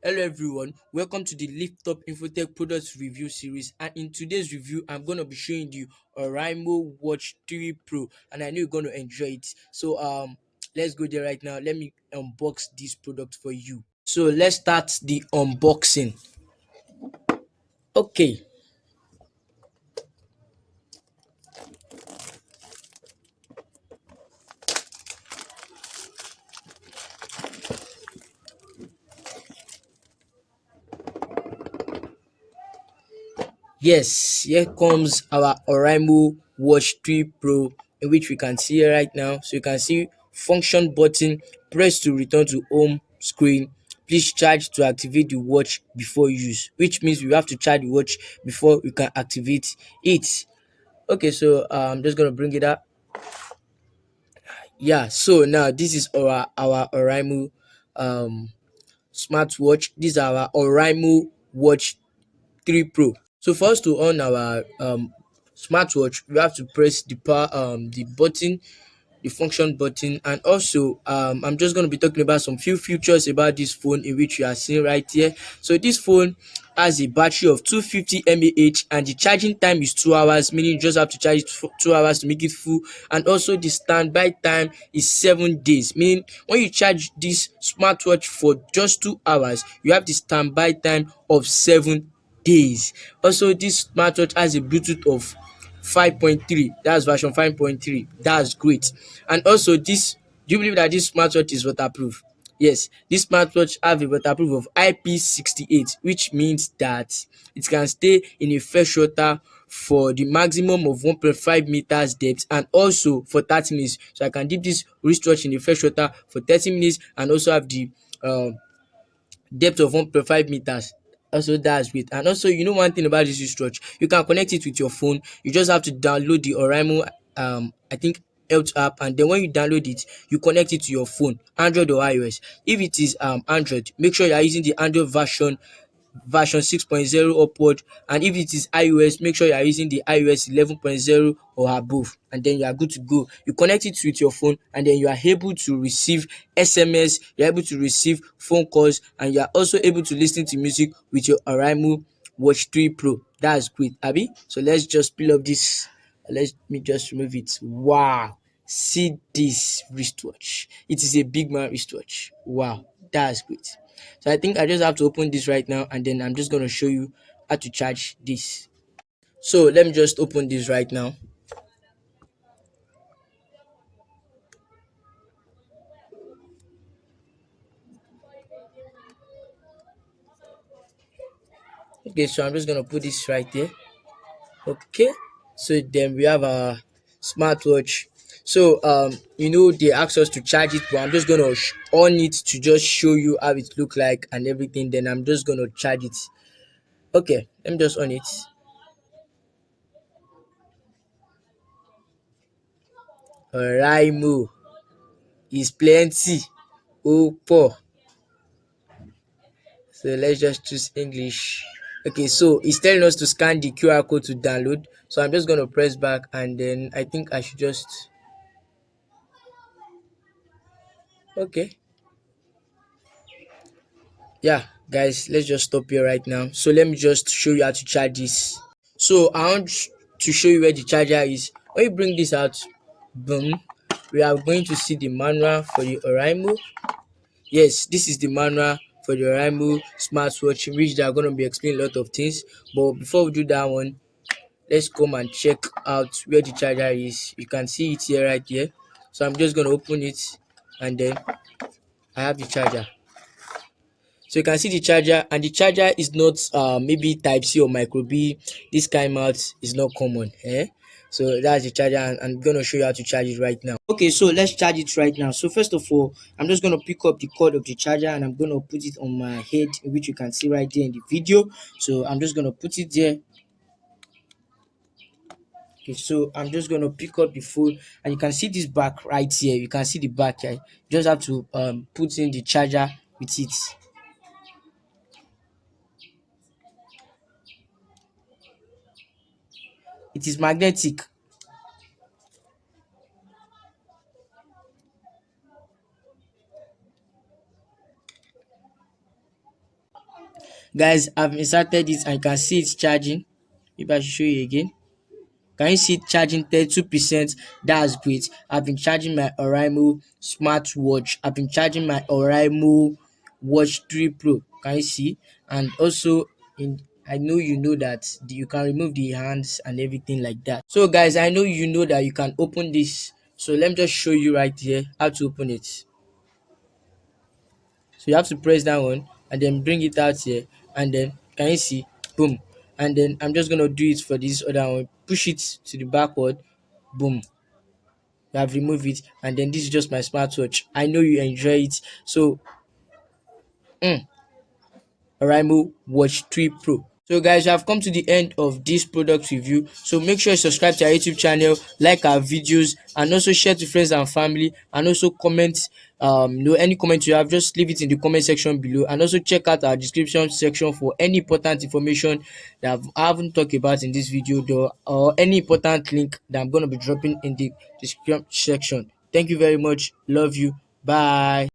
Hello everyone, welcome to the LiftUp InfoTech products review series, and in today's review I'm going to be showing you Oraimo Watch 3 Pro, and I know you're going to enjoy it. So let's go there right now. Let me unbox this product for you. So let's start the unboxing. Okay. Yes, here comes our Oraimo Watch 3 Pro, in which we can see right now. So you can see function button, press to return to home screen. Please charge to activate the watch before use, which means we have to charge the watch before we can activate it. Okay, so I'm just gonna bring it up. Yeah, so now this is our Oraimo um smartwatch. These are our Oraimo Watch 3 Pro. So for us to on our smartwatch, we have to press the button, the function button, and also I'm just going to be talking about some few features about this phone, in which you are seeing right here. So this phone has a battery of 250 mAh, and the charging time is 2 hours, meaning you just have to charge it for 2 hours to make it full. And also the standby time is 7 days, meaning when you charge this smartwatch for just 2 hours, you have the standby time of 7 days. Also, this smartwatch has a Bluetooth of 5.3. That's version 5.3. That's great. And also, this do you believe that this smartwatch is waterproof? Yes, this smartwatch have a waterproof of IP68, which means that it can stay in a fresh water for the maximum of 1.5 meters depth, and also for 30 minutes. So I can dip this wristwatch in the fresh water for 30 minutes and also have the um depth of 1.5 meters. Also, that's great. And also, you know one thing about this wristwatch, you can connect it with your phone. You just have to download the Oraimo I think health app, and then when you download it, you connect it to your phone, Android or iOS. If it is Android, make sure you are using the Android version 6.0 upward, and if it is iOS, make sure you are using the iOS 11.0 or above, and then you are good to go. You connect it with your phone, and then you are able to receive SMS, you're able to receive phone calls, and you are also able to listen to music with your Oraimo Watch 3 Pro. That's great, Abby. So let's just peel up this. Let me just remove it. Wow, see this wristwatch. It is a big man wristwatch. Wow, that's great. So I think I just have to open this right now, and then I'm just going to show you how to charge this. So let me just open this right now. Okay, so I'm just going to put this right there. Okay, so then we have our smartwatch. So they asked us to charge it, but I'm just gonna on it to just show you how it look like and everything. Then I'm just gonna charge it. Okay, let me just on it. Oraimo is plenty. Oh, poor. So let's just choose English. Okay, so it's telling us to scan the QR code to download. So I'm just gonna press back, and then I think I should just okay. Yeah, guys, let's just stop here right now. So let me just show you how to charge this. So I want to show you where the charger is. When you bring this out, boom, we are going to see the manual for the Oraimo. Yes, this is the manual for the Oraimo smartwatch, in which they are going to be explaining a lot of things. But before we do that one, let's come and check out where the charger is. You can see it here right here. So I'm just going to open it, and then I have the charger. So you can see the charger, and the charger is not maybe type C or micro B. This kind mouth is not common. So that's the charger, and I'm gonna show you how to charge it right now. Okay, so let's charge it right now. So first of all, I'm just gonna pick up the cord of the charger, and I'm gonna put it on my head, which you can see right there in the video. So I'm just gonna put it there. Okay, so I'm just gonna pick up the phone, and you can see this back right here. You can see the back here. You just have to put in the charger with it. It is magnetic. Guys, I've inserted it and you can see it's charging. Maybe I should show you again. Can you see it charging 32%? That's great. I've been charging my Oraimo smartwatch. I've been charging my Oraimo Watch 3 Pro. Can you see? And also, I know you know that you can remove the hands and everything like that. So guys, I know you know that you can open this. So let me just show you right here how to open it. So you have to press that one and then bring it out here, and then can you see? Boom. And then I'm just gonna do it for this other one. Push it to the backward. Boom. You have removed it, and then this is just my smartwatch. I know you enjoy it. So Oraimo Watch 3 Pro. So guys, we have come to the end of this product review. So make sure you subscribe to our YouTube channel, like our videos, and also share to friends and family, and also comment any comment you have, just leave it in the comment section below, and also check out our description section for any important information that I haven't talked about in this video though, or any important link that I'm going to be dropping in the description section. Thank you very much. Love you. Bye.